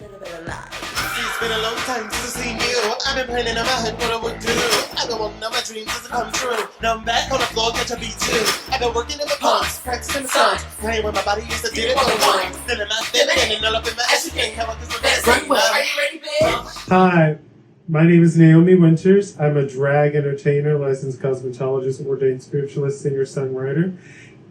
It's been a long time since I've seen you. I've been planning in my head what I would do. I don't want none of my dreams to come true. Now I'm back on the floor, catch a beat too. I've been working in the pumps, practicing the songs, playing with my body used to do it. Feeling my feeling and all up in my ass. You can't come up because we're dancing. Are you ready, bitch? Hi, my name is Naomi Wynters. I'm a drag entertainer, licensed cosmetologist, ordained spiritualist, singer, songwriter.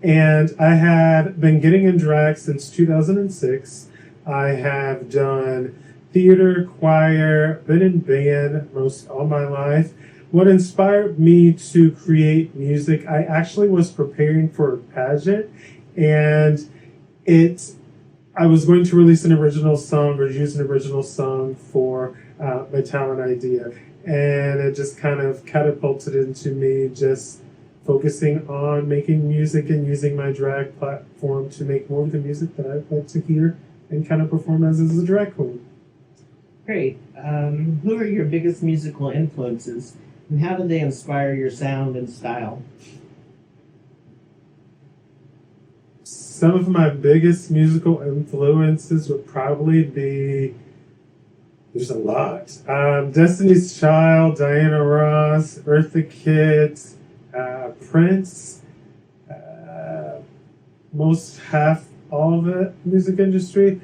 And I have been getting in drag since 2006. I have done theater, choir, been in band most all my life. What inspired me to create music, I actually was preparing for a pageant, and I was going to release an original song or use an original song for my talent idea. And it just kind of catapulted into me just focusing on making music and using my drag platform to make more of the music that I'd like to hear and kind of perform as a drag queen. Great. Who are your biggest musical influences, and how did they inspire your sound and style? Some of my biggest musical influences would probably be, there's a lot. Destiny's Child, Diana Ross, Eartha Kitt, Prince, most half all of the music industry.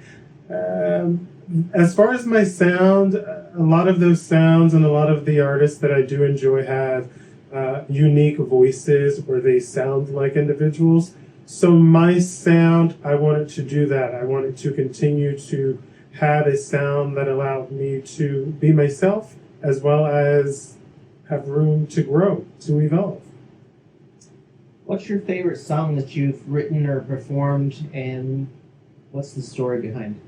As far as my sound, a lot of those sounds and a lot of the artists that I do enjoy have unique voices where they sound like individuals. So my sound, I wanted to do that. I wanted to continue to have a sound that allowed me to be myself as well as have room to grow, to evolve. What's your favorite song that you've written or performed, and what's the story behind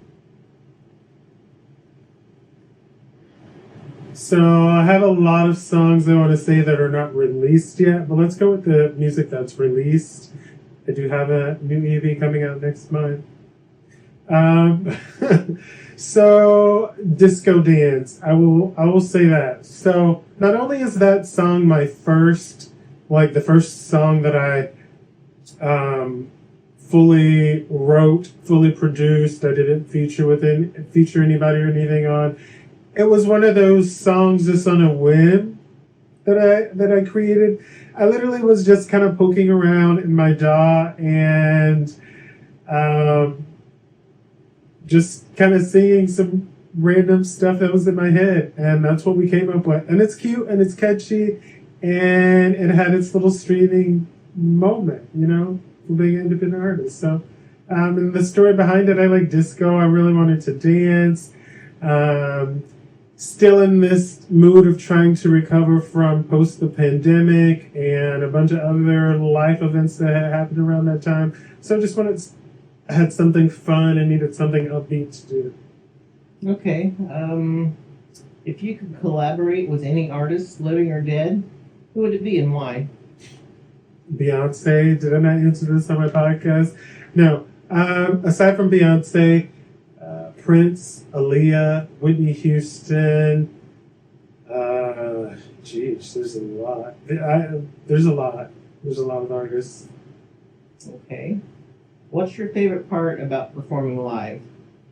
it? So I have a lot of songs I want to say that are not released yet, but let's go with the music that's released. I do have a new EP coming out next month. So Disco Dance, I will say that. So not only is that song my first, like the first song that I fully wrote, fully produced, I didn't feature anybody or anything on. It was one of those songs just on a whim that I created. I literally was just kind of poking around in my DAW and just kind of singing some random stuff that was in my head, and that's what we came up with. And it's cute and it's catchy, and it had its little streaming moment, for being an independent artist. So, and the story behind it, I like disco. I really wanted to dance. Still in this mood of trying to recover from post the pandemic and a bunch of other life events that had happened around that time. So I just had something fun and needed something upbeat to do. Okay. If you could collaborate with any artist, living or dead, who would it be and why? Beyonce. Did I not answer this on my podcast? No. Aside from Beyonce, Prince, Aaliyah, Whitney Houston. There's a lot. There's a lot. There's a lot of artists. Okay. What's your favorite part about performing live?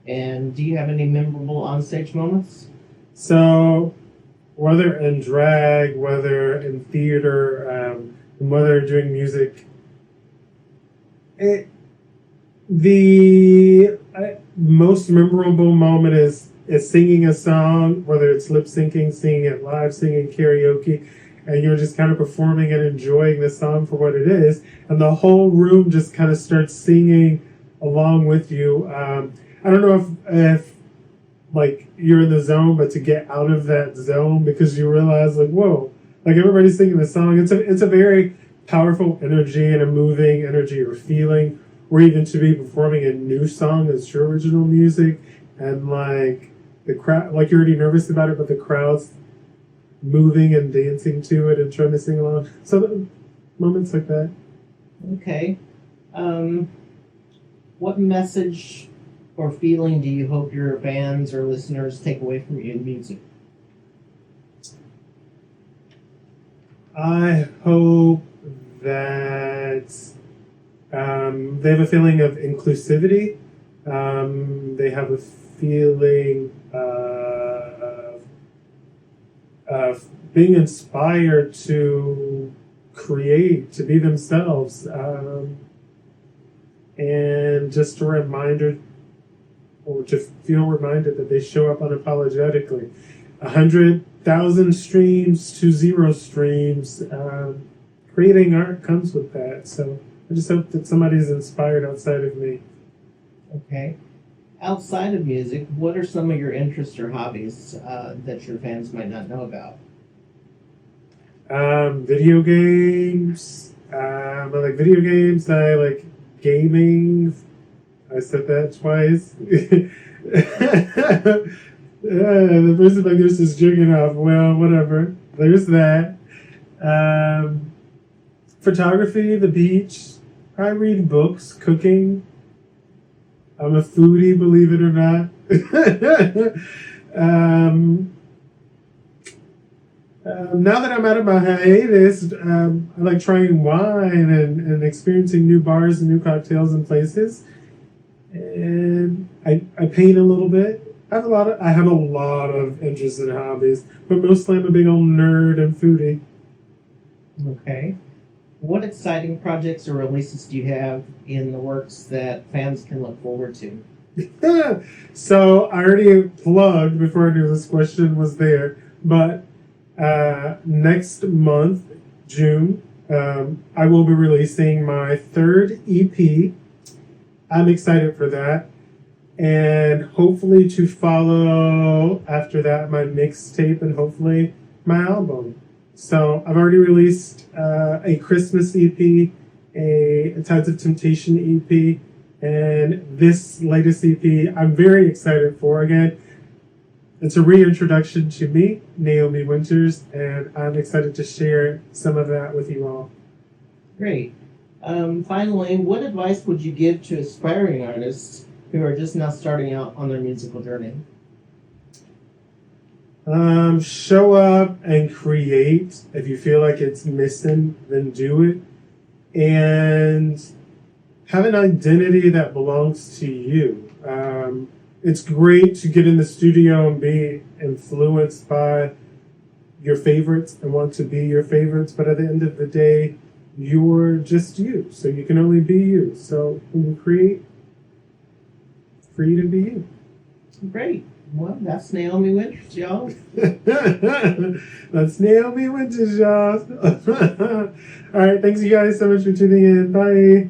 And do you have any memorable onstage moments? So, whether in drag, whether in theater, and whether doing music, the most memorable moment is singing a song, whether it's lip syncing, singing it live, singing karaoke, and you're just kind of performing and enjoying the song for what it is, and the whole room just kind of starts singing along with you. I don't know if like you're in the zone, but to get out of that zone because you realize like, whoa, like everybody's singing the song. It's a very powerful energy and a moving energy or feeling, or even to be performing a new song that's your original music, and like the crowd, like you're already nervous about it, but the crowd's moving and dancing to it and trying to sing along. So moments like that. Okay. What message or feeling do you hope your fans or listeners take away from your music? I hope that they have a feeling of inclusivity. They have a feeling of being inspired to create, to be themselves, and just a reminder, or to feel reminded that they show up unapologetically. 100,000 streams to 0 streams. Creating art comes with that. So I just hope that somebody's inspired outside of me. Okay. Outside of music, what are some of your interests or hobbies that your fans might not know about? Video games. I like video games. I like gaming. I said that twice. The person like this is jerking off. Well, whatever. There's that. Photography, the beach. I read books, cooking. I'm a foodie, believe it or not. Now that I'm out of my hiatus, I like trying wine and experiencing new bars and new cocktails and places. And I paint a little bit. I have a lot of interests and hobbies, but mostly I'm a big old nerd and foodie. Okay. What exciting projects or releases do you have in the works that fans can look forward to? So I already plugged before I knew this question was there, but next month, June, I will be releasing my 3rd EP. I'm excited for that. And hopefully to follow after that my mixtape and hopefully my album. So I've already released a Christmas EP, a Tides of Temptation EP, and this latest EP I'm very excited for. Again, it's a reintroduction to me, Naomi Wynters, and I'm excited to share some of that with you all. Great. Finally, what advice would you give to aspiring artists who are just now starting out on their musical journey? Show up and create. If you feel like it's missing, then do it. And have an identity that belongs to you. It's great to get in the studio and be influenced by your favorites and want to be your favorites, but at the end of the day, you're just you. So you can only be you. So when you create, free to be you. Great. Well, that's Naomi Wynters, y'all. That's Naomi Wynters, y'all. All right, thanks you guys so much for tuning in. Bye.